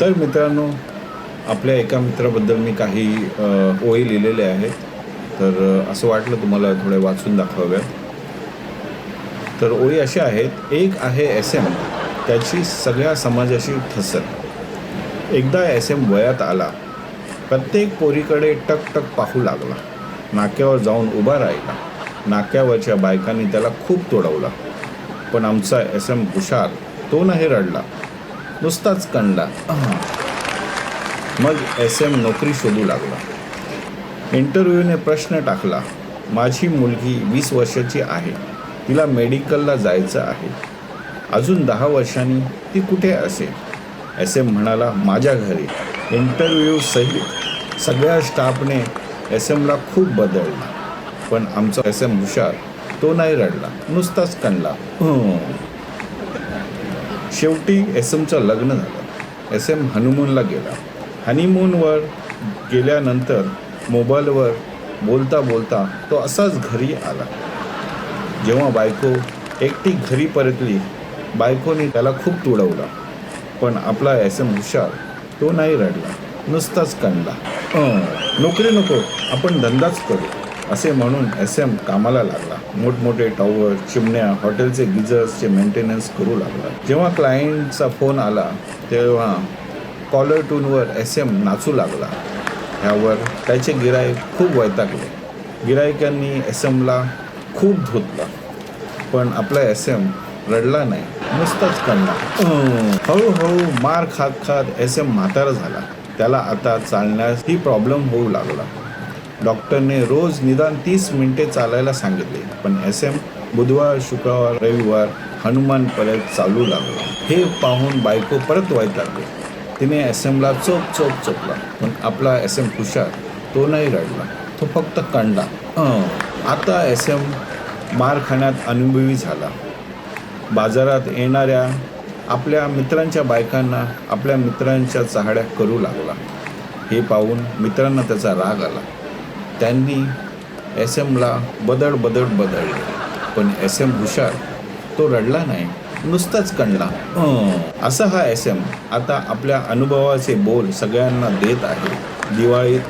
तर मित्रांनो, आपल्या एका मित्राबद्दल मी काही ओळी लिहिलेल्या आहेत. तर असं वाटलं तुम्हाला थोड्या वाचून दाखवाव्यात. तर ओळी अशा आहेत. एक आहे SM, त्याची सगळ्या समाजाशी ठसर. एकदा SM वयात आला. प्रत्येक पोरीकडे टक पाहू लागला. नाक्यावर जाऊन उभा राहिला. नाक्यावरच्या बायकांनी त्याला खूप तोडवला. पण आमचा SM हुशार, तो नाही रडला, नुसताच कणला. मग SM नोकरी शोधू लागला. इंटरव्ह्यूने प्रश्न टाकला. माझी मुलगी 20 वर्षाची आहे. तिला मेडिकलला जायचं आहे. अजून 10 वर्षांनी ती कुठे असेल? SM म्हणाला, माझ्या घरी. इंटरव्ह्यू सहित सगळ्या स्टाफने SMला खूप बदलला. पण आमचा SM हुशार, तो नाही रडला, नुसताच कणला. शेवटी SMचं लग्न झालं. SM हनीमूनला गेला. हनीमूनवर गेल्यानंतर मोबाईलवर बोलता बोलता तो असाच घरी आला. जेव्हा बायको एकटी घरी परतली, बायकोने त्याला खूप तुडवलं. पण आपला SM हुशार, तो नाही रडला, नुसताच कणला. नोकरी नको, आपण धंदाच करू, असे म्हणून SM कामाला लागला. मोठमोठे टॉवर, चिमण्या, हॉटेलचे गिझर्सचे मेंटेनन्स करू लागला. जेव्हा क्लायंटचा फोन आला तेव्हा कॉलर ट्यूनवर SM नाचू लागला. ह्यावर त्याचे गिराईक खूप वैतागले. गिराईकांनी SMला खूप धुतलं. पण आपला SM रडला नाही, नुसताच कणला. हळूहळू मार खात SM म्हातारा झाला. त्याला आता चालण्यासही प्रॉब्लेम होऊ लागला. डॉक्टरने रोज निदान 30 मिनिटे चालायला सांगितले. पण SM बुधवार, शुक्रवार, रविवार हनुमानपर्यंत चालू लागला. हे पाहून बायको परत वैतागली. तिने SMला चोपला. पण आपला SM हुशार, तो नाही रडला, तो फक्त कणला. आता SM मार खाण्यात अनुभवी झाला. बाजारात येणाऱ्या आपल्या मित्रांच्या बायकांना आपल्या मित्रांच्या चहाड्या करू लागला. हे पाहून मित्रांना त्याचा राग आला. त्यांनी SMला बदडले. पण SM हुशार, तो रडला नाही, नुसताच कणला. असा हा SM आता आपल्या अनुभवाचे बोल सगळ्यांना देत आहे. दिवाळीत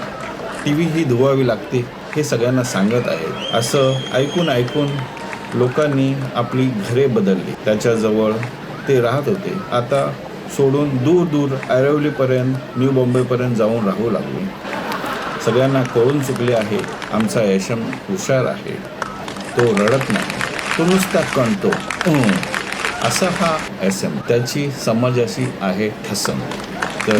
TV ही धुवावी लागते, हे सगळ्यांना सांगत आहे. असं ऐकून लोकांनी आपली घरे बदलली. त्याच्याजवळ ते राहत होते, आता सोडून दूर ऐरोलीपर्यंत, न्यू बॉम्बेपर्यंत जाऊन राहू लागले. सगळ्यांना कळून चुकले आहे, आमचा SM हुशार आहे, तो रडत नाही, तो नुसता कणतो. असा हा SM, त्याची समाजाशी आहे ठसन. तर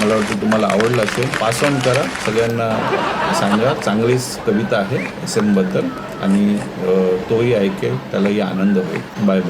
मला वाटतं तुम्हाला आवडलं असेल. पास ऑन करा, सगळ्यांना सांगा. चांगलीच कविता आहे SMबद्दल आणि तोही ऐकेल, त्यालाही आनंद होईल. बाय.